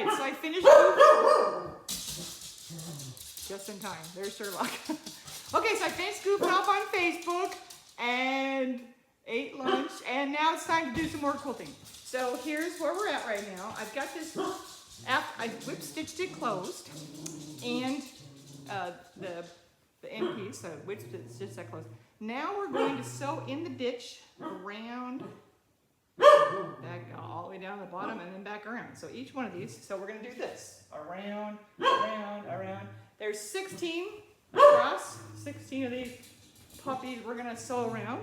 right, so I finished just in time. There's Sherlock. Okay, so I finished goofing off on Facebook and ate lunch, and now it's time to do some more quilting. So here's where we're at right now. I've got this, I whip stitched it closed, and the end piece, so whip stitched that closed. Now we're going to sew in the ditch around, back all the way down the bottom and then back around. So each one of these, so we're going to do this, around, around, around. There's 16 across, 16 of these puppies we're going to sew around,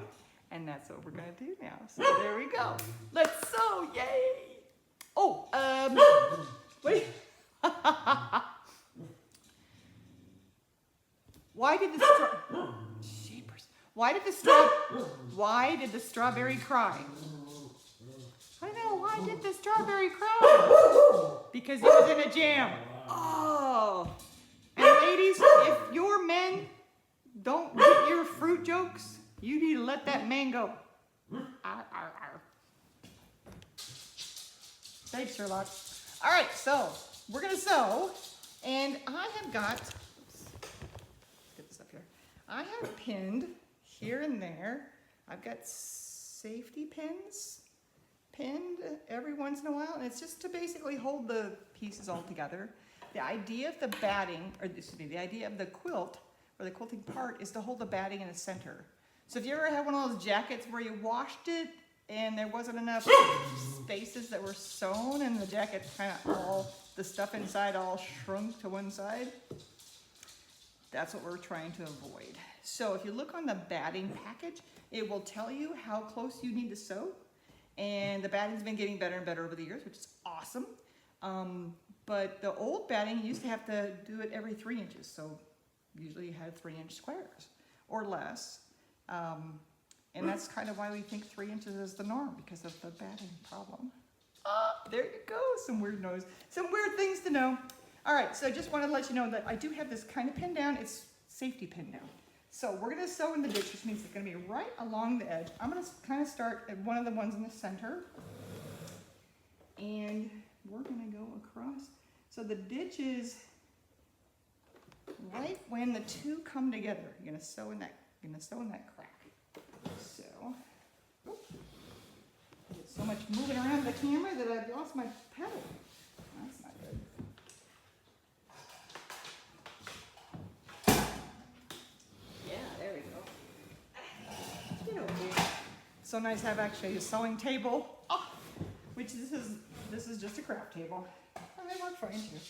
and that's what we're going to do now. So there we go. Let's sew, yay! Oh, wait. Why did the strawberry cry? I know, why did the strawberry cry? Because it was in a jam. Oh. And ladies, if your men don't get your fruit jokes, you need to let that man go. Arr, arr, arr. Thanks, Sherlock. All right, so we're gonna sew, and I have got, oops, get this up here. I have pinned here and there. I've got safety pins pinned every once in a while, and it's just to basically hold the pieces all together. The idea of the batting, or excuse me, the idea of the quilt, or the quilting part, is to hold the batting in the center. So if you ever had one of those jackets where you washed it and there wasn't enough spaces that were sewn and the jacket kind of all, the stuff inside all shrunk to one side, that's what we're trying to avoid. So if you look on the batting package, it will tell you how close you need to sew. And the batting's been getting better and better over the years, which is awesome. But the old batting used to have to do it every 3 inches. So usually you had 3-inch squares or less. And that's kind of why we think 3 inches is the norm, because of the batting problem. There you go, some weird noise. Some weird things to know. All right, so I just wanted to let you know that I do have this kind of pinned down. It's safety pinned down. So we're gonna sew in the ditch, which means it's gonna be right along the edge. I'm gonna kind of start at one of the ones in the center. And we're gonna go across. So the ditch is right when the two come together. You're gonna sew in that, crack. So, I get so much moving around the camera that I've lost my pedal. That's not good. Yeah, there we go. Get over here. So nice to have actually a sewing table, which this is just a craft table. And they work fine too.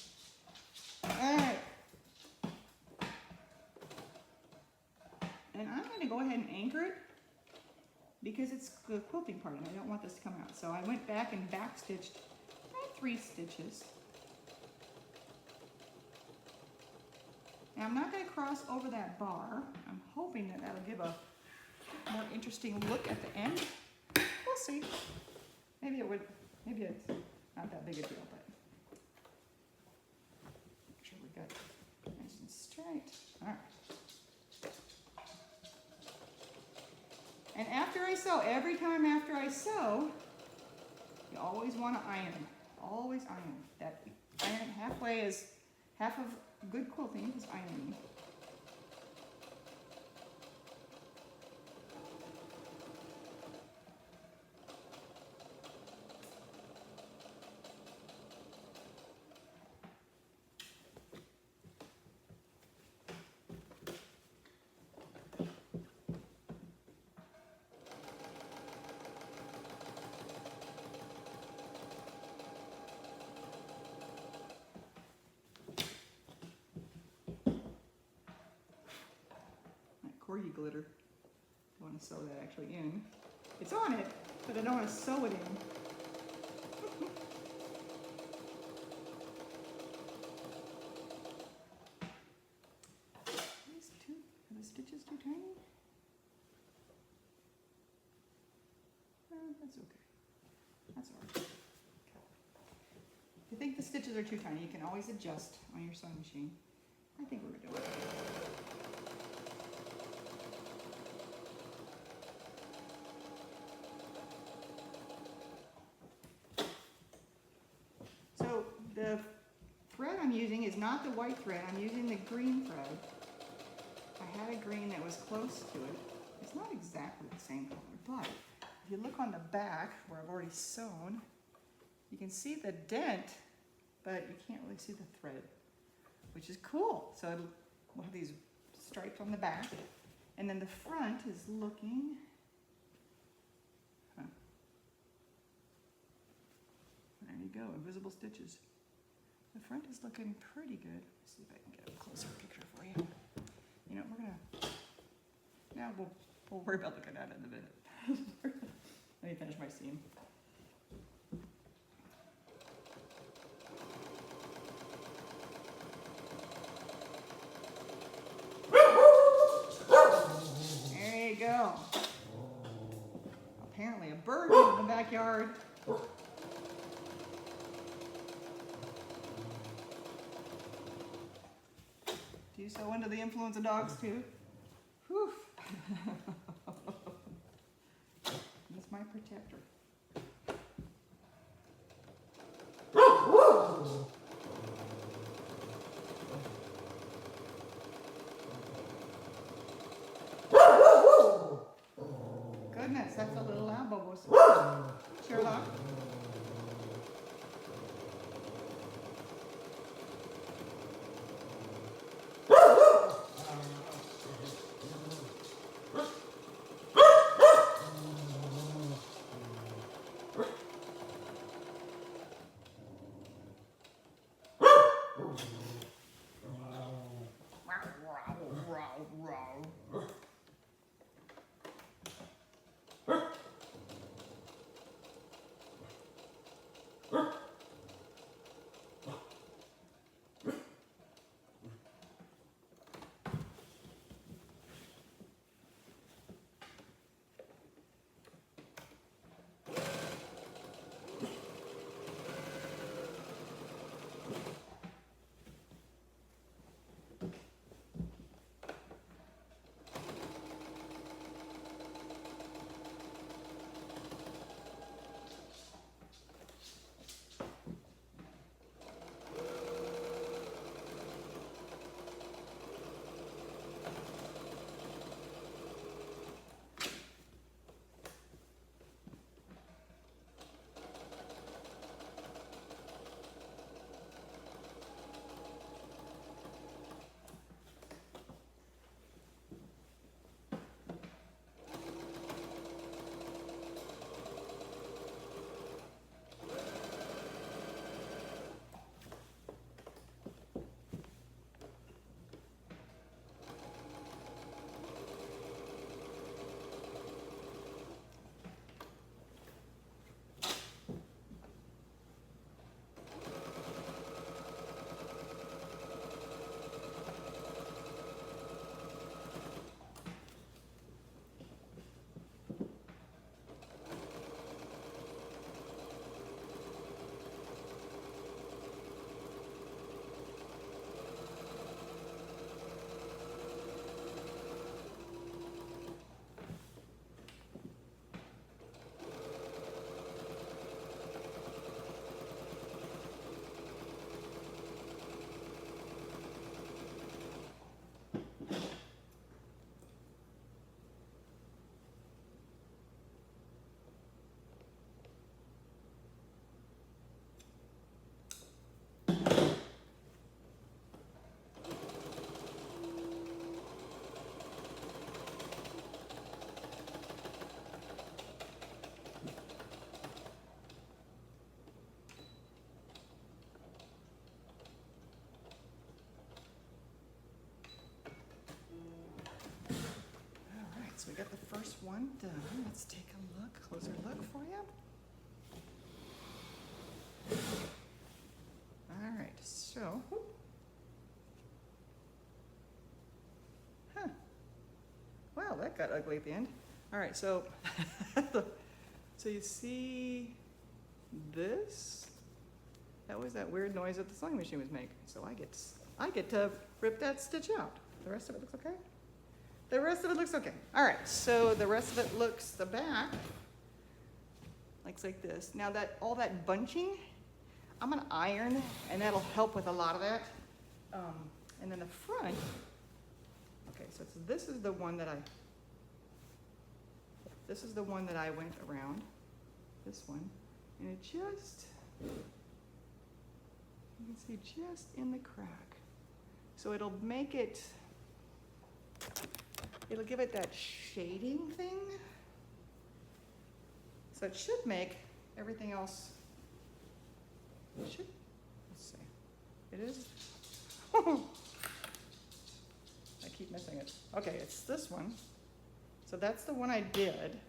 All right. And I'm going to go ahead and anchor it because it's the quilting part and I don't want this to come out. So I went back and back stitched 3 stitches. Now I'm not going to cross over that bar. I'm hoping that that'll give a more interesting look at the end. We'll see. Maybe it would, maybe it's not that big a deal, but make sure we got it nice and straight. All right. And after I sew, every time after I sew, you always want to iron. Always iron. That iron halfway is, half of good quilting is ironing. Corgi glitter. I want to sew that actually in. It's on it, but I don't want to sew it in. These two, are the stitches too tiny? That's okay. That's all right. Okay. If you think the stitches are too tiny, you can always adjust on your sewing machine. I think we're doing it. The thread I'm using is not the white thread, I'm using the green thread. I had a green that was close to it. It's not exactly the same color, but if you look on the back where I've already sewn, you can see the dent, but you can't really see the thread, which is cool. So we'll have these stripes on the back, and then the front is looking, there you go, invisible stitches. The front is looking pretty good. Let's see if I can get a closer picture for you. You know, we'll worry about looking at it in a minute. Let me finish my seam. There you go. Apparently a bird in the backyard. Do you sew under the influence of dogs too? Whew. He's my protector. Goodness, that's a little loud, Bubbles. Sherlock. So we got the first one done. Let's take a look, closer look for you. All right, so, wow, that got ugly at the end. All right, so, so you see this? That was that weird noise that the sewing machine was making. So I get to rip that stitch out. The rest of it looks okay? The rest of it looks okay. All right, so the rest of it looks, the back looks like this. Now all that bunching, I'm gonna iron, and that'll help with a lot of that. And then the front, okay, so this is the one that I went around, this one, and it just, you can see just in the crack. So it'll make it, it'll give it that shading thing. So it should make everything else, it should, let's see, it is, I keep missing it. Okay, it's this one. So that's the one I did.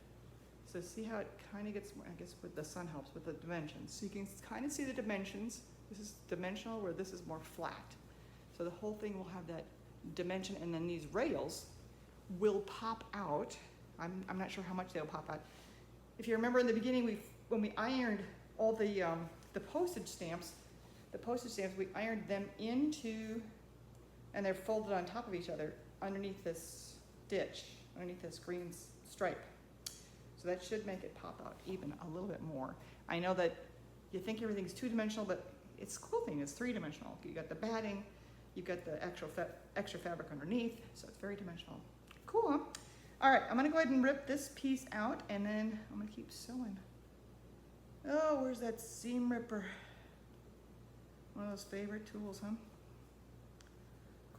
So see how it kind of gets, I guess with the sun helps with the dimensions. So you can kind of see the dimensions. This is dimensional where this is more flat. So the whole thing will have that dimension, and then these rails will pop out. I'm not sure how much they'll pop out. If you remember in the beginning, when we ironed all the postage stamps, we ironed them into, and they're folded on top of each other underneath this ditch, underneath this green stripe. So that should make it pop out even a little bit more. I know that you think everything's two-dimensional, but it's quilting, it's three-dimensional. You got the batting, you've got the actual extra fabric underneath, so it's very dimensional. Cool, huh? All right, I'm gonna go ahead and rip this piece out, and then I'm gonna keep sewing. Oh, where's that seam ripper? One of those favorite tools, huh?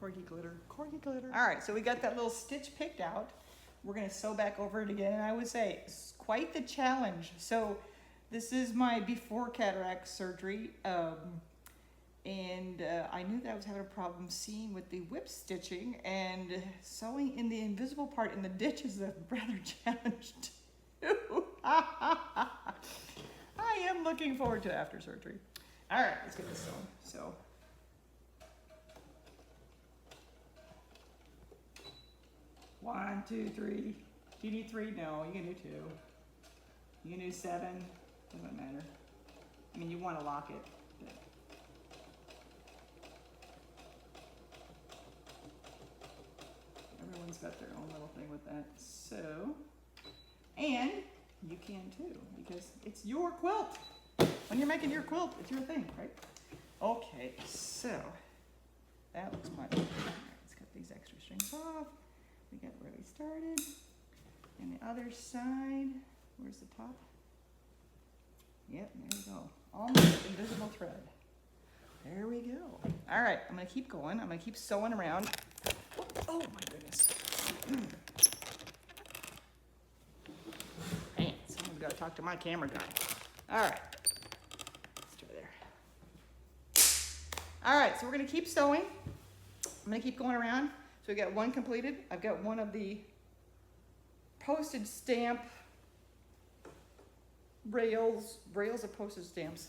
Corgi glitter, Corgi glitter. All right, so we got that little stitch picked out. We're gonna sew back over it again, and I would say it's quite the challenge. So this is my before cataract surgery, and I knew that I was having a problem seeing with the whip stitching, and sewing in the invisible part in the ditch is a rather challenge too. I am looking forward to after surgery. All right, let's get this sewn. So. One, two, three. Do you need three? No, you can do two. You can do seven. Doesn't matter. I mean, you want to lock it. But everyone's got their own little thing with that. So, and you can too, because it's your quilt. When you're making your quilt, it's your thing, right? Okay, so that looks much better. All right, let's cut these extra strings off. We got where we started. And the other side, where's the top? Yep, there we go. Almost invisible thread. There we go. All right, I'm gonna keep going. I'm gonna keep sewing around. Oh my goodness. Man, someone's gotta talk to my camera guy. All right, let's try there. All right, so we're gonna keep sewing. I'm gonna keep going around. So we got one completed. I've got one of the postage stamp rails of postage stamps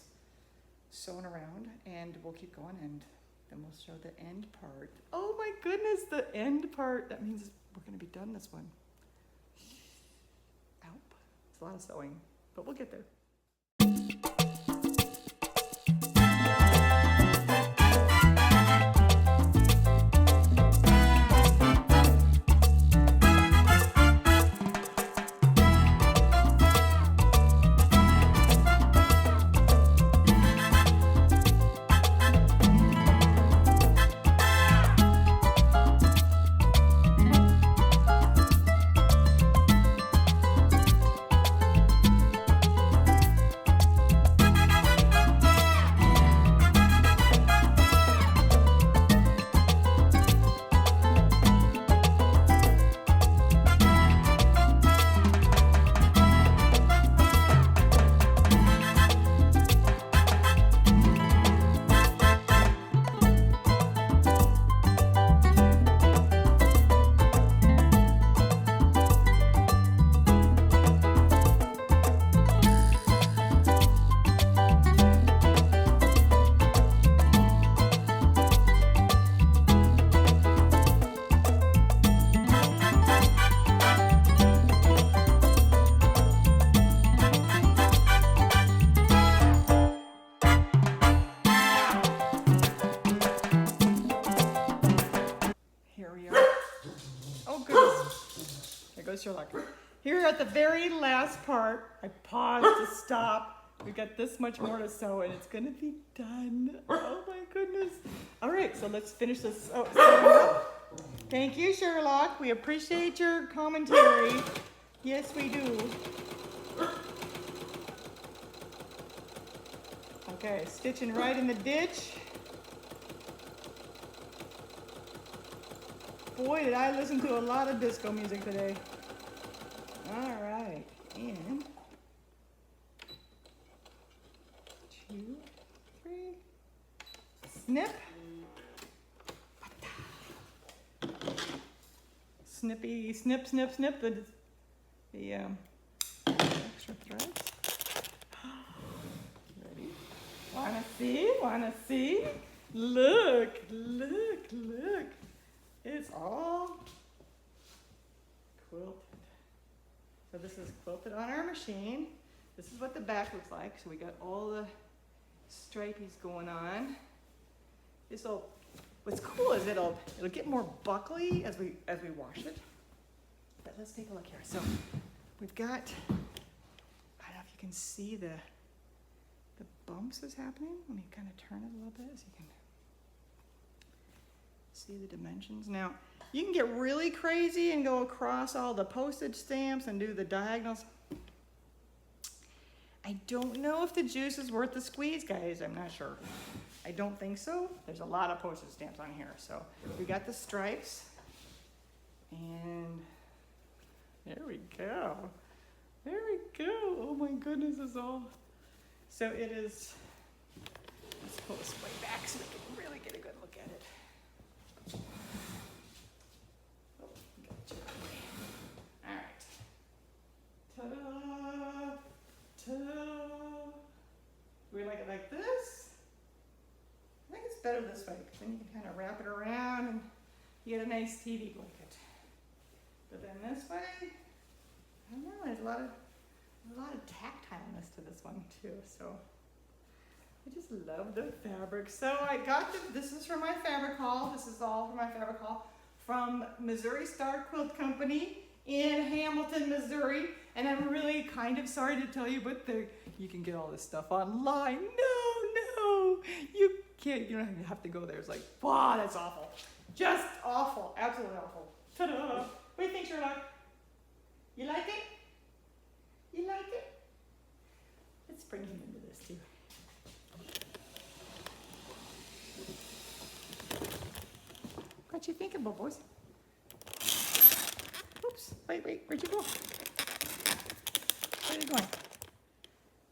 sewn around, and we'll keep going, and then we'll show the end part. Oh my goodness, the end part. That means we're gonna be done this one. Ow, it's a lot of sewing, but we'll get there. Sherlock. Here at the very last part, I paused to stop We've got this much more to sew and it's gonna be done. Oh my goodness. All right, so let's finish this. Oh, thank you, Sherlock. We appreciate your commentary. Yes, we do. Okay, stitching right in the ditch. Boy, did I listen to a lot of disco music today. All right, and 2, 3, snip. Snippy, snip, snip, snip, the extra threads. Ready? Wanna see? Look. It's all quilted. So this is quilted on our machine. This is what the back looks like. So we got all the stripies going on. What's cool is it'll get more buckly as we wash it. But let's take a look here. So we've got, I don't know if you can see the bumps that's happening. Let me kind of turn it a little bit so you can see the dimensions. Now, you can get really crazy and go across all the postage stamps and do the diagonals. I don't know if the juice is worth the squeeze, guys. I'm not sure. I don't think so. There's a lot of postage stamps on here. So we got the stripes. And there we go. There we go. Oh my goodness, it's all. So it is, let's pull this way back so we can really get a good look at it. Oh, gotcha. All right. Ta-da! Ta-da! Do we like it like this? I think it's better this way, because then you can kind of wrap it around and you get a nice TV blanket. But then this way, I don't know, there's a lot of tactileness to this one too, so I just love the fabric. So I got this is for my fabric haul. This is all for my fabric haul from Missouri Star Quilt Company in Hamilton, Missouri. And I'm really kind of sorry to tell you, but you can get all this stuff online. No, you can't. You don't even have to go there. It's like, wow, that's awful. Just awful. Absolutely awful. Ta-da! What do you think, Sherlock? You like it? You like it? Let's bring him into this too. What you thinking, boys? Oops, wait, where'd you go? Where are you going?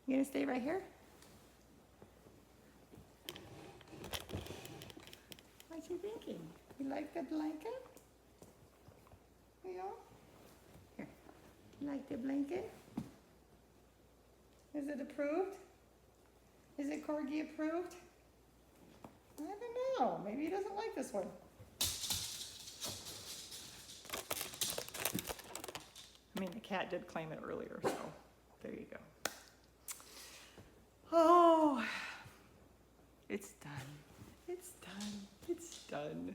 You gonna stay right here? What you thinking? You like the blanket? Yeah? Here, you like the blanket? Is it approved? Is it Corgi approved? I don't know. Maybe he doesn't like this one. I mean, the cat did claim it earlier, so there you go. Oh, it's done. It's done. It's done.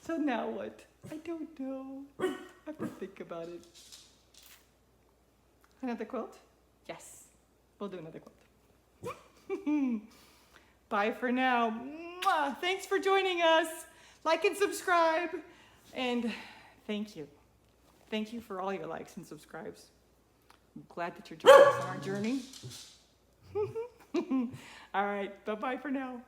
So now what? I don't know. I have to think about it. Another quilt? Yes. We'll do another quilt. Bye for now. Mwah! Thanks for joining us. Like and subscribe. And thank you. Thank you for all your likes and subscribes. I'm glad that you're joining us on our journey. All right. Bye-bye for now.